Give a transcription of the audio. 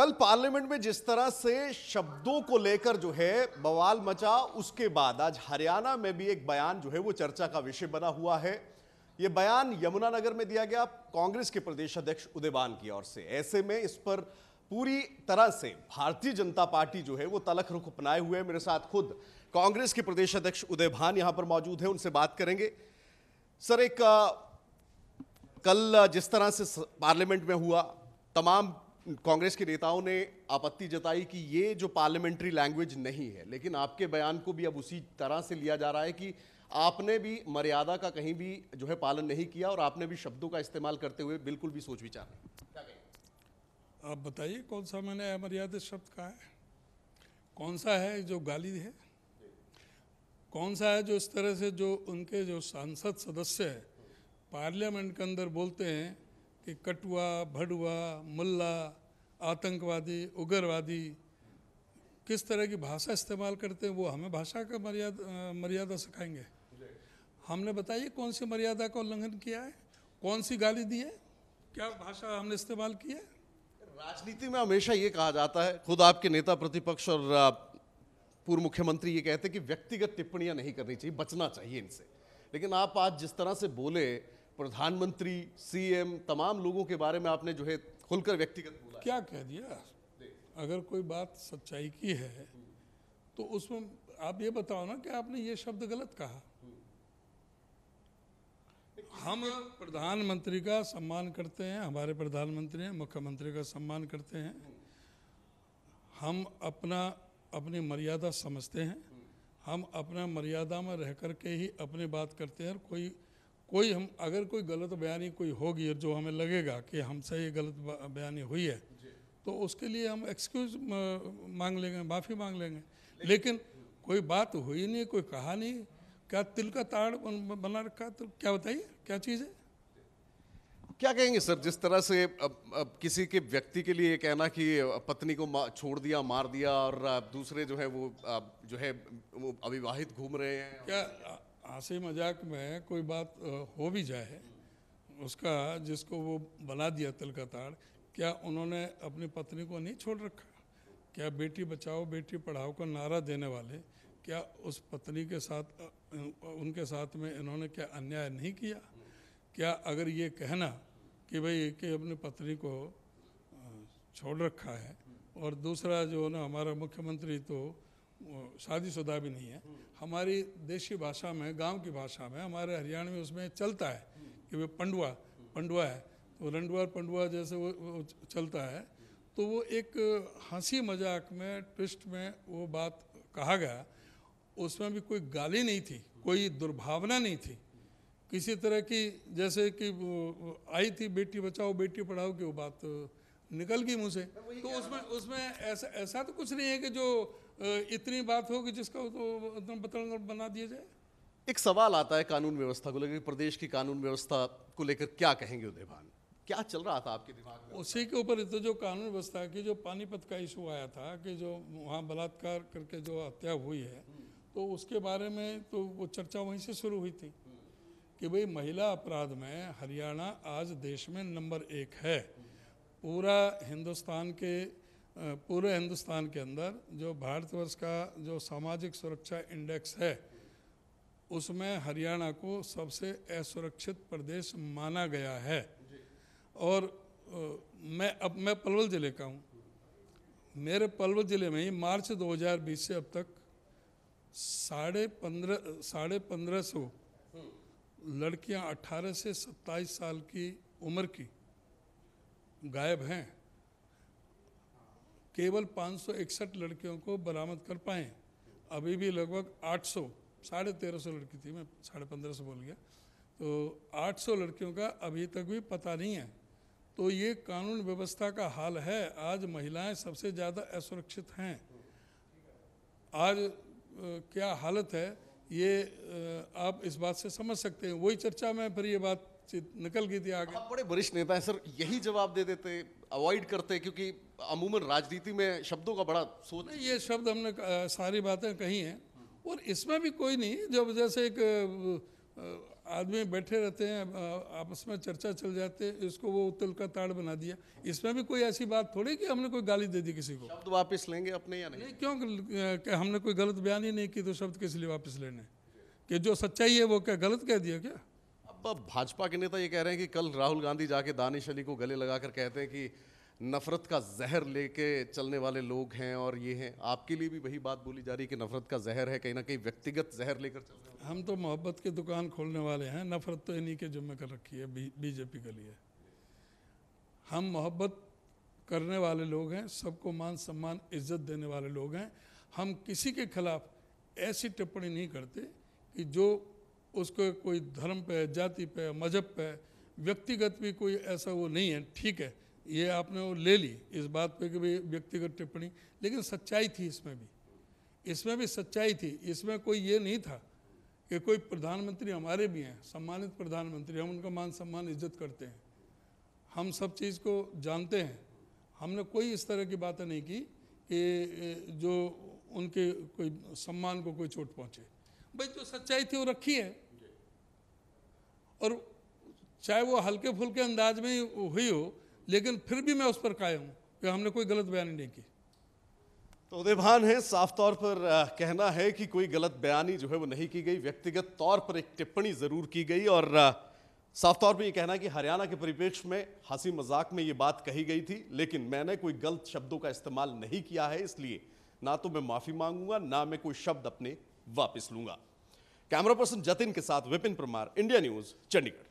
कल पार्लियामेंट में जिस तरह से शब्दों को लेकर जो है बवाल मचा, उसके बाद आज हरियाणा में भी एक बयान जो है वो चर्चा का विषय बना हुआ है। यह बयान यमुनानगर में दिया गया कांग्रेस के प्रदेश अध्यक्ष उदय भान की ओर से। ऐसे में इस पर पूरी तरह से भारतीय जनता पार्टी जो है वो तलख रुख अपनाए हुए है। मेरे साथ खुद कांग्रेस के प्रदेश अध्यक्ष उदय भान यहां पर मौजूद है, उनसे बात करेंगे। सर, एक कल जिस तरह से पार्लियामेंट में हुआ, तमाम कांग्रेस के नेताओं ने आपत्ति जताई कि ये जो पार्लियामेंट्री लैंग्वेज नहीं है, लेकिन आपके बयान को भी अब उसी तरह से लिया जा रहा है कि आपने भी मर्यादा का कहीं भी जो है पालन नहीं किया और आपने भी शब्दों का इस्तेमाल करते हुए बिल्कुल भी सोच विचार नहीं। क्या कहें? आप बताइए कौन सा मैंने अमर्यादित शब्द कहा है? कौन सा है जो गाली है? कौन सा है जो इस तरह से जो उनके जो सांसद सदस्य है पार्लियामेंट के अंदर बोलते हैं कि कटुआ, भड़ुआ, मुल्ला, आतंकवादी, उग्रवादी, किस तरह की भाषा इस्तेमाल करते हैं, वो हमें भाषा का मर्यादा सिखाएंगे? हमने बताइए कौन सी मर्यादा का उल्लंघन किया है, कौन सी गाली दी है, क्या भाषा हमने इस्तेमाल की है? राजनीति में हमेशा ये कहा जाता है, खुद आपके नेता प्रतिपक्ष और पूर्व मुख्यमंत्री ये कहते हैं कि व्यक्तिगत टिप्पणियां नहीं करनी चाहिए, बचना चाहिए इनसे। लेकिन आप आज जिस तरह से बोले, प्रधानमंत्री, सीएम, तमाम लोगों के बारे में आपने जो है खुलकर व्यक्तिगत बोला। क्या कह दिया? अगर कोई बात सच्चाई की है तो उसमें आप ये बताओ ना कि आपने ये शब्द गलत कहा। हम प्रधानमंत्री का सम्मान करते हैं, हमारे प्रधानमंत्री हैं, मुख्यमंत्री का सम्मान करते हैं। हम अपनी मर्यादा समझते हैं, हम अपना मर्यादा में रह कर के ही अपनी बात करते हैं। कोई हम अगर कोई गलत बयानी कोई होगी और जो हमें लगेगा कि हमसे ये गलत बयानी हुई है तो उसके लिए हम एक्सक्यूज मांग लेंगे, माफ़ी मांग लेंगे। लेकिन कोई बात हुई नहीं, कोई कहा नहीं। क्या तिल का ताड़ बना रखा? तो क्या बताइए क्या चीज़ है? क्या कहेंगे सर, जिस तरह से अब किसी के व्यक्ति के लिए ये कहना कि पत्नी को छोड़ दिया, मार दिया, और दूसरे जो है वो जो है वो अविवाहित घूम रहे हैं। क्या हंसी मजाक में कोई बात हो भी जाए, उसका जिसको वो बना दिया तिल का ताड़, क्या उन्होंने अपनी पत्नी को नहीं छोड़ रखा? क्या बेटी बचाओ बेटी पढ़ाओ का नारा देने वाले क्या उस पत्नी के साथ उनके साथ में इन्होंने क्या अन्याय नहीं किया? क्या अगर ये कहना कि भाई कि अपनी पत्नी को छोड़ रखा है, और दूसरा जो ना हमारा मुख्यमंत्री तो शादीशुदा भी नहीं है, हमारी देशी भाषा में, गांव की भाषा में, हमारे हरियाणा में उसमें चलता है कि वो पंडुआ है, तो रंडुआ पंडुआ जैसे वो चलता है। तो वो एक हंसी मजाक में, ट्विस्ट में वो बात कहा गया। उसमें भी कोई गाली नहीं थी, कोई दुर्भावना नहीं थी किसी तरह की। जैसे कि आई थी बेटी बचाओ बेटी पढ़ाओ की वो बात निकल गई मुँह से। तो उसमें ऐसा तो कुछ नहीं है कि जो इतनी बात हो कि जिसका तो बना दिया जाए। एक सवाल आता है कानून व्यवस्था को लेकर, प्रदेश की कानून व्यवस्था को लेकर क्या कहेंगे उदय भान? क्या चल रहा था आपके दिमाग में? उसी के ऊपर तो जो कानून व्यवस्था की जो पानीपत का इशू आया था कि जो वहाँ बलात्कार करके जो हत्या हुई है, तो उसके बारे में तो वो चर्चा वहीं से शुरू हुई थी कि भाई महिला अपराध में हरियाणा आज देश में नंबर 1 है। पूरे हिंदुस्तान के अंदर जो भारतवर्ष का जो सामाजिक सुरक्षा इंडेक्स है उसमें हरियाणा को सबसे असुरक्षित प्रदेश माना गया है। और मैं पलवल ज़िले का हूँ। मेरे पलवल ज़िले में ही मार्च 2020 से अब तक 1550 लड़कियाँ 18 से 27 साल की उम्र की गायब हैं। केवल 561 लड़कियों को बरामद कर पाए। अभी भी लगभग 800, 1350 लड़की थी, मैं 1550 बोल गया, तो 800 लड़कियों का अभी तक भी पता नहीं है। तो ये कानून व्यवस्था का हाल है। आज महिलाएं सबसे ज़्यादा असुरक्षित हैं। आज क्या हालत है ये आप इस बात से समझ सकते हैं। वही चर्चा में फिर ये बात निकल गई थी आगे। आप बड़े वरिष्ठ नेता हैं सर, यही जवाब दे देते, अवॉइड करते, क्योंकि अमूमन राजनीति में शब्दों का बड़ा सोच। नहीं, ये शब्द हमने सारी बातें कही हैं और इसमें भी कोई नहीं। जब जैसे एक आदमी बैठे रहते हैं, आपस में चर्चा चल जाते है, इसको वो तिल का ताड़ बना दिया। इसमें भी कोई ऐसी बात थोड़ी कि हमने कोई गाली दे दी किसी को। शब्द वापस लेंगे अपने या नहीं? नहीं, क्यों क्या हमने कोई गलत बयान ही नहीं की तो शब्द किस लिए वापस लेने? कि जो सच्चाई है वो क्या गलत कह दिया क्या? अब भाजपा के नेता ये कह रहे हैं कि कल राहुल गांधी जाके दानिश अली को गले लगाकर कहते हैं कि नफरत का जहर लेके चलने वाले लोग हैं और ये हैं। आपके लिए भी वही बात बोली जा रही है कि नफरत का जहर है, कहीं ना कहीं व्यक्तिगत जहर लेकर चल रहे हैं? हम तो मोहब्बत की दुकान खोलने वाले हैं, नफरत तो इन्हीं के जिम्मे कर रखी है बीजेपी के लिए। हम मोहब्बत करने वाले लोग हैं, सबको मान सम्मान इज्जत देने वाले लोग हैं। हम किसी के खिलाफ ऐसी टिप्पणी नहीं करते कि जो उसको कोई धर्म पे, जाति पे, मजहब पे, व्यक्तिगत भी कोई ऐसा वो नहीं है। ठीक है, ये आपने वो ले ली इस बात पे कि भाई व्यक्तिगत टिप्पणी, लेकिन सच्चाई थी इसमें भी सच्चाई थी। इसमें कोई ये नहीं था कि कोई प्रधानमंत्री हमारे भी हैं, सम्मानित प्रधानमंत्री, हम उनका मान सम्मान इज्जत करते हैं, हम सब चीज़ को जानते हैं। हमने कोई इस तरह की बातें नहीं की कि जो उनके कोई सम्मान को कोई चोट पहुँचे। भाई जो सच्चाई थी वो रखी है, और चाहे वो हल्के फुल्के अंदाज में हुई हो, लेकिन फिर भी मैं उस पर कायम हूँ कि हमने कोई गलत बयानी नहीं की। तो उदयभान है, साफ तौर पर कहना है कि कोई गलत बयानी जो है वो नहीं की गई, व्यक्तिगत तौर पर एक टिप्पणी जरूर की गई, और साफ तौर पर ये कहना है कि हरियाणा के परिप्रेक्ष्य में हंसी मजाक में ये बात कही गई थी, लेकिन मैंने कोई गलत शब्दों का इस्तेमाल नहीं किया है, इसलिए ना तो मैं माफी मांगूंगा, ना मैं कोई शब्द अपने वापस लूंगा। कैमरा पर्सन जतिन के साथ विपिन परमार, इंडिया न्यूज, चंडीगढ़।